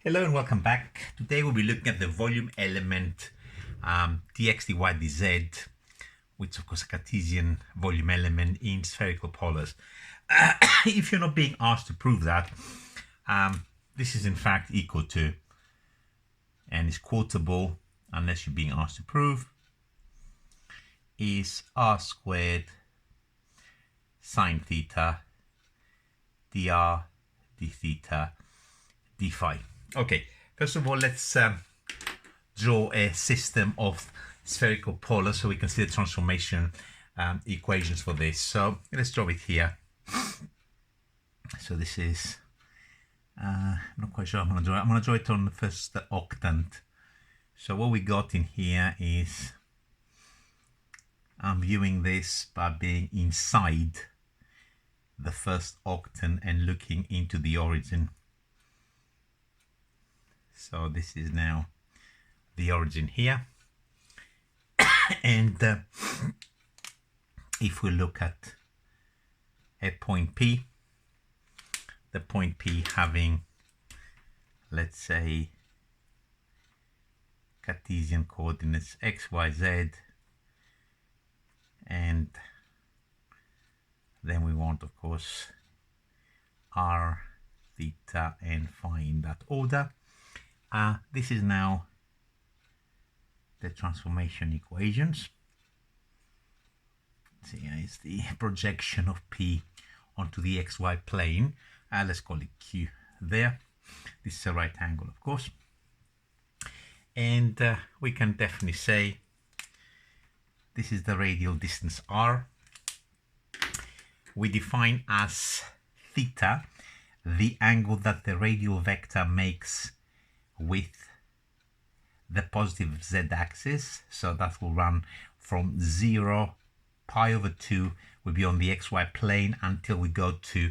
Hello and welcome back. Today we'll be looking at the volume element dx dy dz, which is of course a Cartesian volume element in spherical polars. If you're not being asked to prove that, this is in fact equal to, and is quotable unless you're being asked to prove, is r squared sine theta dr d theta d phi. Okay, first of all, let's draw a system of spherical polars so we can see the transformation equations for this. So let's draw it here. So this is, I'm not quite sure I'm going to draw it. I'm going to draw it on the first octant. So what we got in here is, I'm viewing this by being inside the first octant and looking into the origin. So this is now the origin here. And if we look at a point P, the point P having, let's say, Cartesian coordinates x, y, z, and then we want, of course, r, theta, and phi in that order. This is now the transformation equations. So here is the projection of P onto the xy plane. Let's call it Q there. This is a right angle, of course. And we can definitely say this is the radial distance r. We define as theta the angle that the radial vector makes with the positive z-axis, so that will run from 0, pi over 2 will be on the xy plane until we go to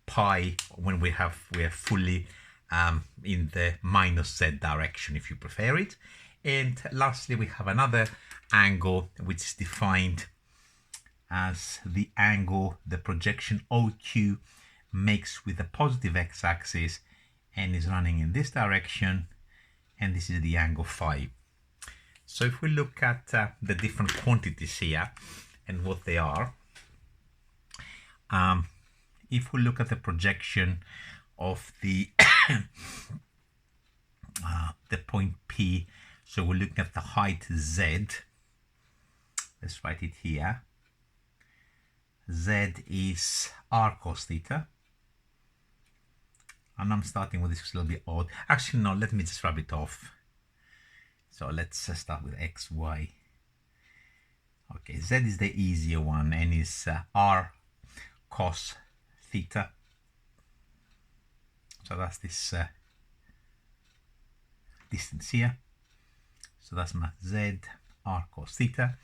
pi when we are fully in the minus z direction, if you prefer it. And lastly, we have another angle which is defined as the angle the projection OQ makes with the positive x-axis and is running in this direction, and this is the angle phi. So if we look at the different quantities here and what they are, if we look at the projection of the the point P, so we're looking at the height z. Let's write it here. Z is r cos theta. And I'm starting with this a little bit odd. Actually, no, let me just rub it off. So let's start with x, y. Okay, z is the easier one and is r cos theta. So that's this distance here. So that's my z, r cos theta.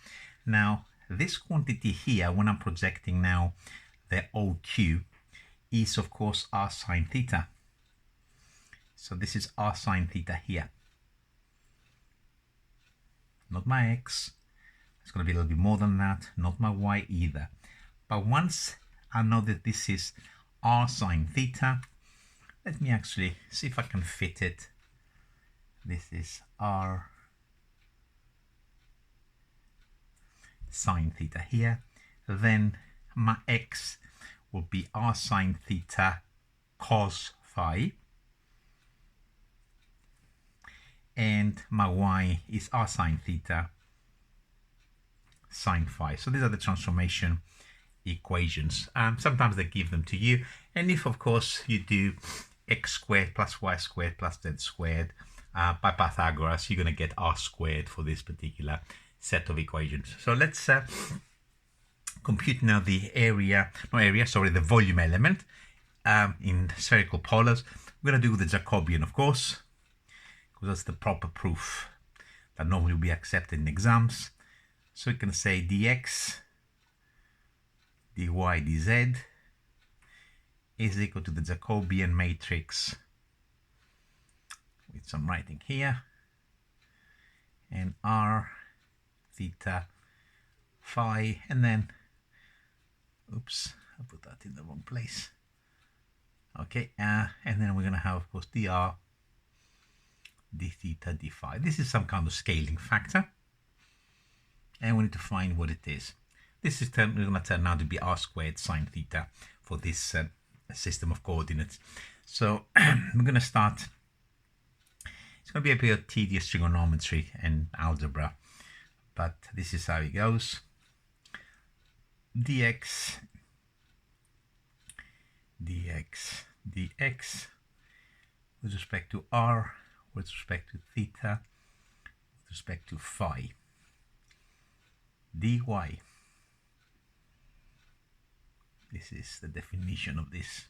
Now, this quantity here, when I'm projecting now the OQ, is of course r sine theta. So this is r sine theta here. Not my x. It's going to be a little bit more than that. Not my y either. But once I know that this is r sine theta, let me actually see if I can fit it. This is r sine theta here. Then my x will be r sine theta cos phi. And my y is r sine theta sine phi. So these are the transformation equations. Sometimes they give them to you. And if, of course, you do x squared plus y squared plus z squared by Pythagoras, you're going to get r squared for this particular set of equations. So let's compute now the the volume element in spherical polars. We're going to do the Jacobian, of course, because that's the proper proof that normally will be accepted in exams. So we can say dx dy dz is equal to the Jacobian matrix with some writing here, and r theta phi, and then oops, I put that in the wrong place. Okay, and then we're going to have, of course, dr d theta d phi. This is some kind of scaling factor, and we need to find what it is. This is going to turn out to be r squared sine theta for this system of coordinates. So we're going to start. It's going to be a bit of tedious trigonometry and algebra, but this is how it goes. dx dx with respect to r, with respect to theta, with respect to phi, dy. This is the definition of this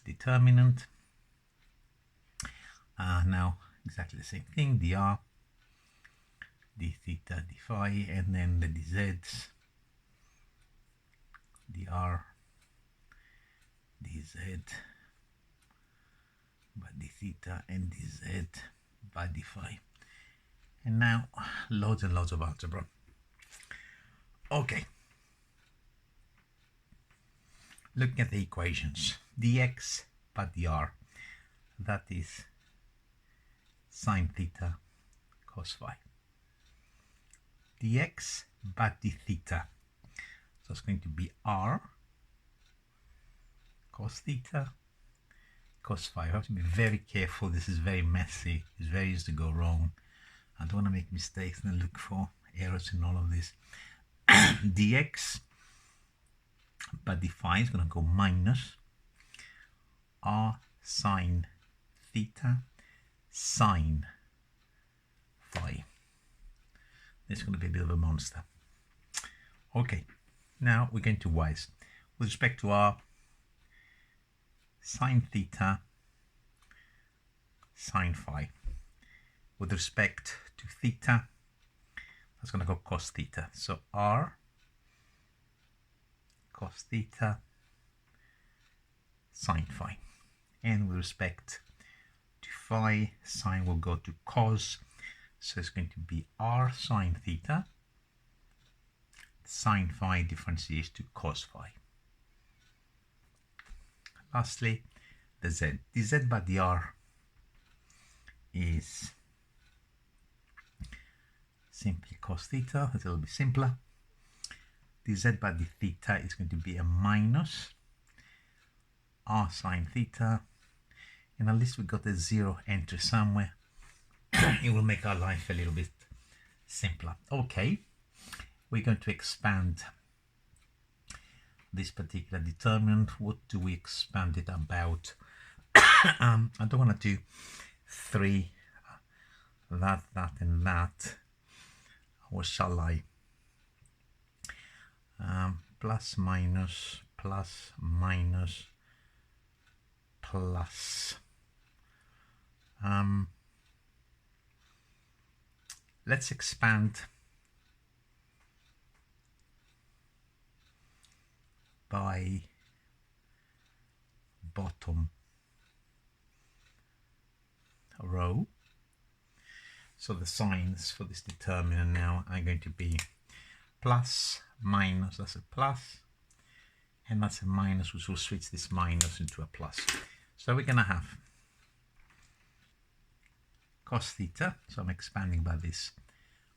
determinant. Now exactly the same thing, dr, d theta, d phi, and then the dz's, dr, dz by d theta, and dz by d phi. And now loads and loads of algebra. Okay. Looking at the equations, dx by dr, that is sine theta cos phi. dx by d theta, so it's going to be r cos theta cos phi. You have to be very careful. This is very messy. It's very easy to go wrong. I don't want to make mistakes and look for errors in all of this. dx by d phi is going to go minus r sine theta sine phi. This is going to be a bit of a monster. Okay, now we're going to y's. With respect to r, sine theta sine phi. With respect to theta, that's going to go cos theta. So r cos theta sine phi. And with respect to phi, sine will go to cos. So it's going to be r sine theta sine phi differentiates to cos phi. Lastly, the z. dz by dr is simply cos theta. It's a little bit simpler. dz by d theta is going to be a minus r sine theta, and at least we got a zero entry somewhere. It will make our life a little bit simpler. Okay, we're going to expand this particular determinant. What do we expand it about? I don't want to do 3, that, and that. What shall I? Plus, minus, plus, minus, plus. Let's expand by bottom row. So the signs for this determinant now are going to be plus, minus, that's a plus, and that's a minus, which will switch this minus into a plus. So we're going to have cos theta, so I'm expanding by this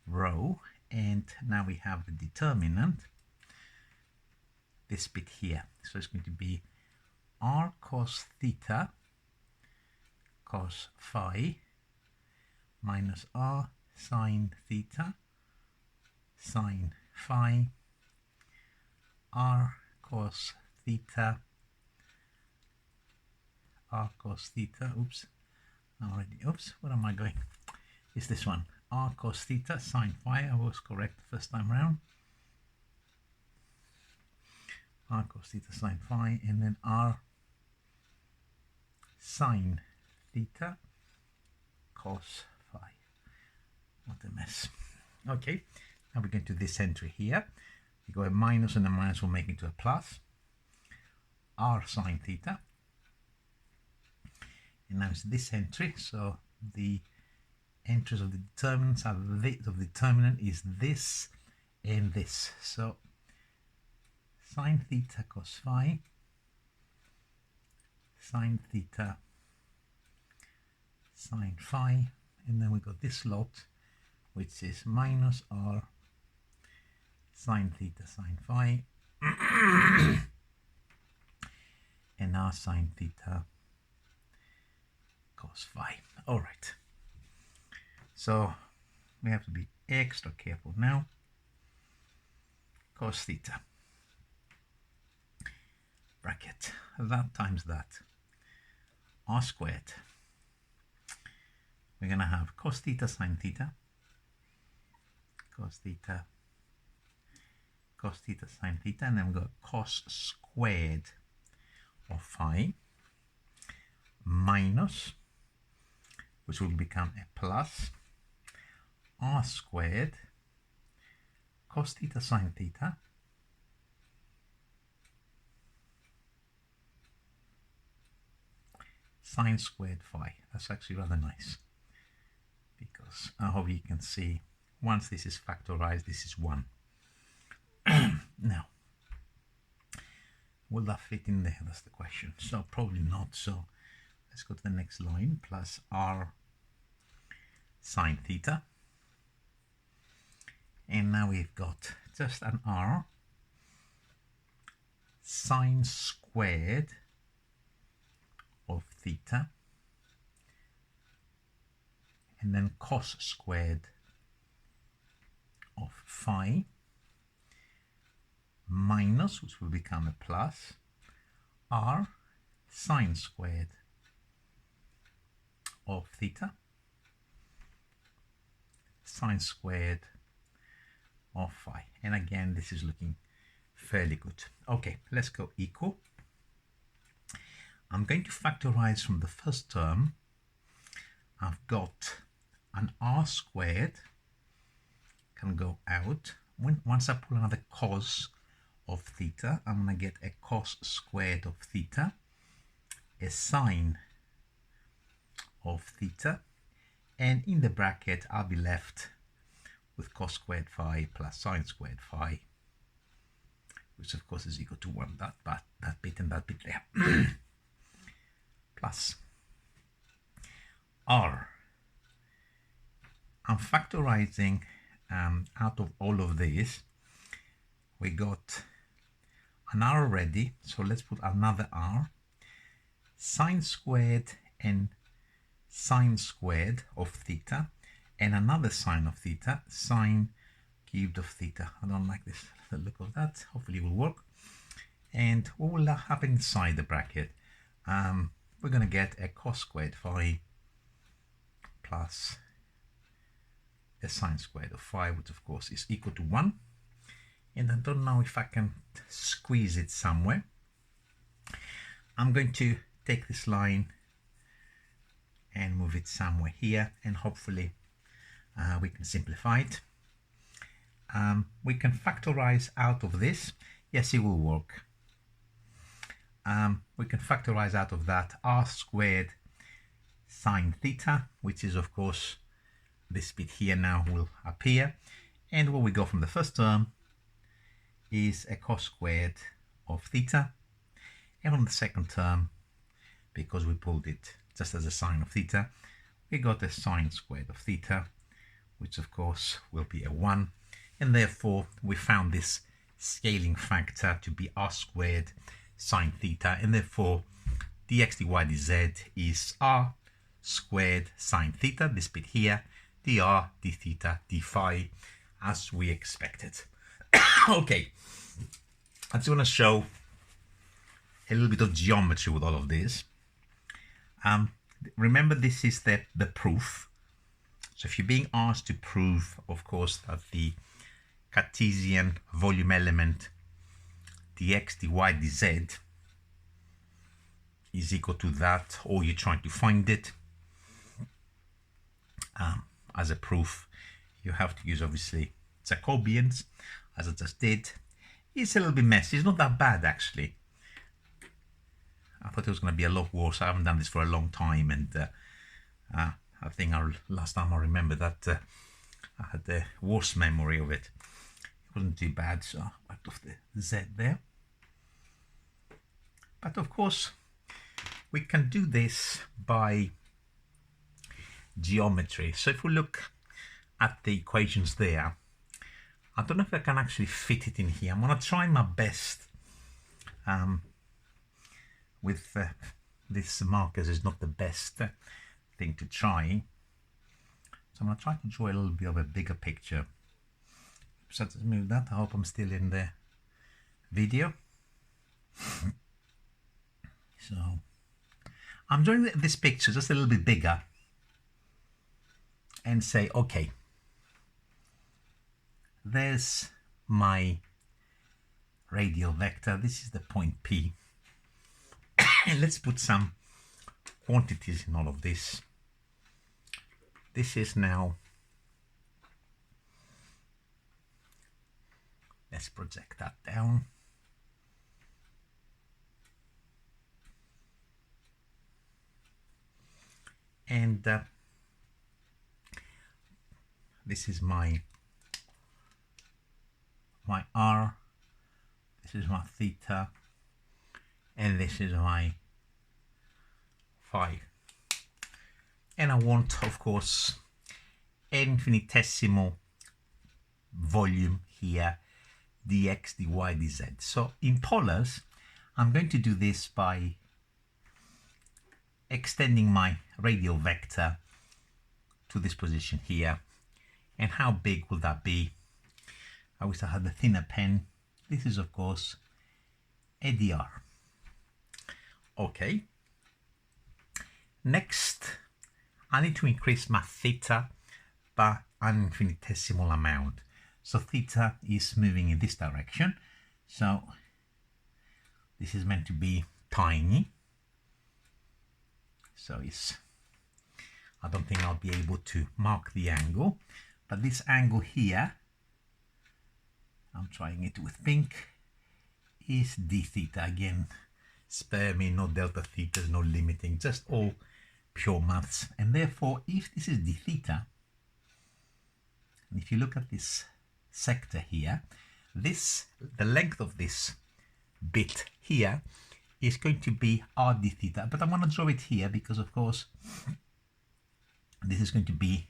row, and now we have the determinant, this bit here. So it's going to be r cos theta cos phi minus r sine theta sine phi r cos theta, oops, what am I going? It's this one, r cos theta sine phi. I was correct the first time around. R cos theta sine phi, and then r sine theta cos phi. What a mess. Okay, now we're going to this entry here. You go a minus, and the minus will make it to a plus. R sine theta. And now it's this entry, so the entries of the determinants are this of the determinant is this and this. So sine theta cos phi, sine phi, and then we got this lot, which is minus r sine theta sine phi, and r sine theta cos phi. All right. So we have to be extra careful now. Cos theta, bracket, that times that, r squared. We're going to have cos theta sine theta, cos theta sine theta, and then we've got cos squared of phi minus, which will become a plus, r squared cos theta sine theta sine squared phi. That's actually rather nice, because I hope you can see once this is factorized, this is 1. Now, will that fit in there? That's the question. So probably not. So let's go to the next line, plus r sine theta. And now we've got just an r sine squared of theta, and then cos squared of phi minus, which will become a plus, r sine squared of theta sine squared of phi. And again, this is looking fairly good. Okay, let's go equal. I'm going to factorize from the first term. I've got an r squared can go out. Once I pull another cos of theta, I'm going to get a cos squared of theta, a sine of theta, and in the bracket I'll be left with cos squared phi plus sine squared phi, which of course is equal to 1, that bit and that bit there, plus r. I'm factorizing out of all of this. We got an r already, so let's put another r, sine squared and sine squared of theta, and another sine of theta, sine cubed of theta. I don't like this, the look of that. Hopefully it will work. And what will happen inside the bracket? We're going to get a cos squared phi plus a sine squared of phi, which of course is equal to 1. And I don't know if I can squeeze it somewhere. I'm going to take this line and move it somewhere here, and hopefully we can simplify it. We can factorize out of this. Yes, it will work. We can factorize out of that r squared sine theta, which is of course this bit here now will appear. And what we got from the first term is a cos squared of theta. And on the second term, because we pulled it just as a sine of theta, we got a sine squared of theta, which of course will be a 1. And therefore we found this scaling factor to be r squared sine theta, and therefore dx dy dz is r squared sine theta, this bit here, dr d theta d phi, as we expected. Okay, I just want to show a little bit of geometry with all of this. Remember, this is the proof. So if you're being asked to prove, of course, that the Cartesian volume element dx dy dz is equal to that, or you're trying to find it as a proof, you have to use obviously Jacobians, as I just did. It's a little bit messy. It's not that bad actually. I thought it was going to be a lot worse. I haven't done this for a long time, and I think last time I remember that I had the worst memory of it. It wasn't too bad, so I wiped off the Z there. But of course, we can do this by geometry. So if we look at the equations there, I don't know if I can actually fit it in here. I'm going to try my best with this markers is not the best thing to try. So I'm going to try to draw a little bit of a bigger picture. So let's move that. I hope I'm still in the video. So I'm drawing this picture just a little bit bigger and say, okay, there's my radial vector. This is the point P. And let's put some quantities in all of this. This is now, let's project that down. And this is my R, this is my theta, and this is my phi. And I want, of course, infinitesimal volume here, dx, dy, dz. So in polars, I'm going to do this by extending my radial vector to this position here. And how big will that be? I wish I had the thinner pen. This is, of course, a dr. Okay. Next, I need to increase my theta by an infinitesimal amount. So theta is moving in this direction. So this is meant to be tiny. So I don't think I'll be able to mark the angle, but this angle here, I'm trying it with pink, is d theta. Again, spare me, no delta thetas, no limiting, just all pure maths. And therefore, if this is d theta, and if you look at this sector here, the length of this bit here is going to be r d theta. But I want to draw it here because, of course, this is going to be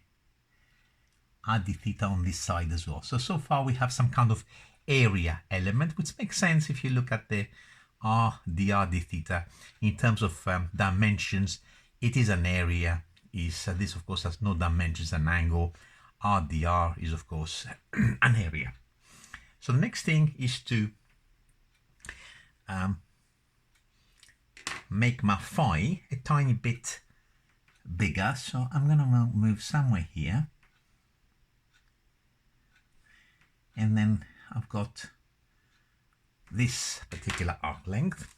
r d theta on this side as well. So far we have some kind of area element, which makes sense if you look at the r d theta in terms of dimensions. It is an area. This of course has no dimensions, an angle. R dr is of course an area. So the next thing is to make my phi a tiny bit bigger. So I'm going to move somewhere here. And then I've got this particular arc length.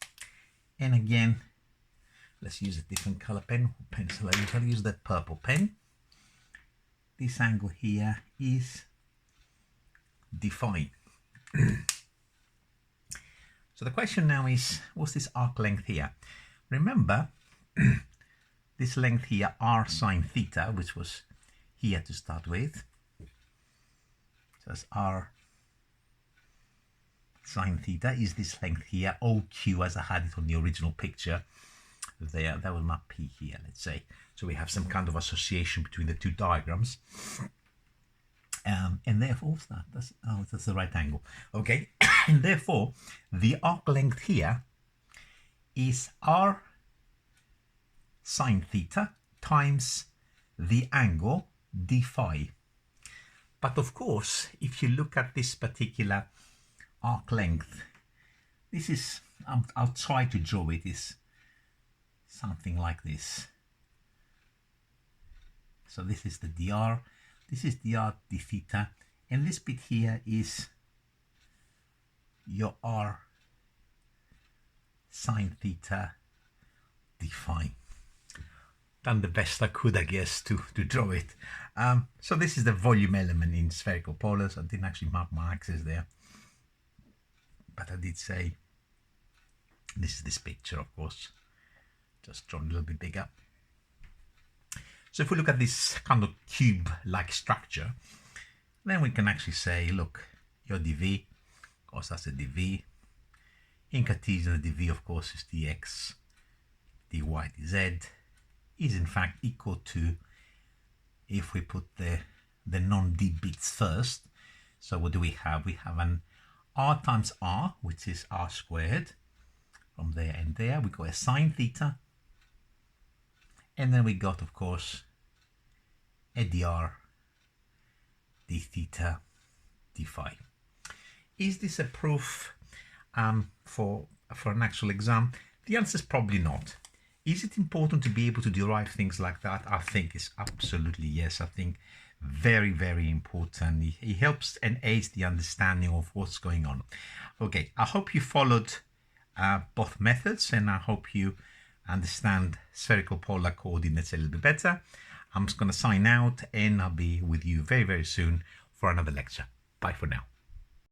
And again, let's use a different color pen or pencil. I'll use that purple pen. This angle here is d phi. So the question now is, what's this arc length here? Remember, this length here, r sine theta, which was here to start with. So that's r sine theta is this length here, OQ as I had it on the original picture there. That was my P here, let's say. So we have some kind of association between the two diagrams. And therefore, what's that? That's the right angle. Okay, and therefore, the arc length here is r sine theta times the angle d phi. But of course, if you look at this particular arc length, this is, I'll try to draw it, is something like this. So this is the dr, this is dr d theta, and this bit here is your r sine theta d phi. Done the best I could, I guess, to draw it. So this is the volume element in spherical polars. I didn't actually mark my axis there, but I did say this is this picture, of course, just drawn a little bit bigger. So if we look at this kind of cube-like structure, then we can actually say, look, your dv, of course that's a dv. In Cartesian, the dv, of course, is dx, dy, dz, is in fact equal to if we put the non-d bits first. So what do we have? We have an r times r, which is r squared. From there and there, we got a sine theta. And then we got, of course, a dr, d theta, d phi. Is this a proof for an actual exam? The answer is probably not. Is it important to be able to derive things like that? I think it's absolutely yes. I think very, very important. It helps and aids the understanding of what's going on. Okay, I hope you followed both methods, and I hope you understand spherical polar coordinates a little bit better. I'm just going to sign out, and I'll be with you very, very soon for another lecture. Bye for now.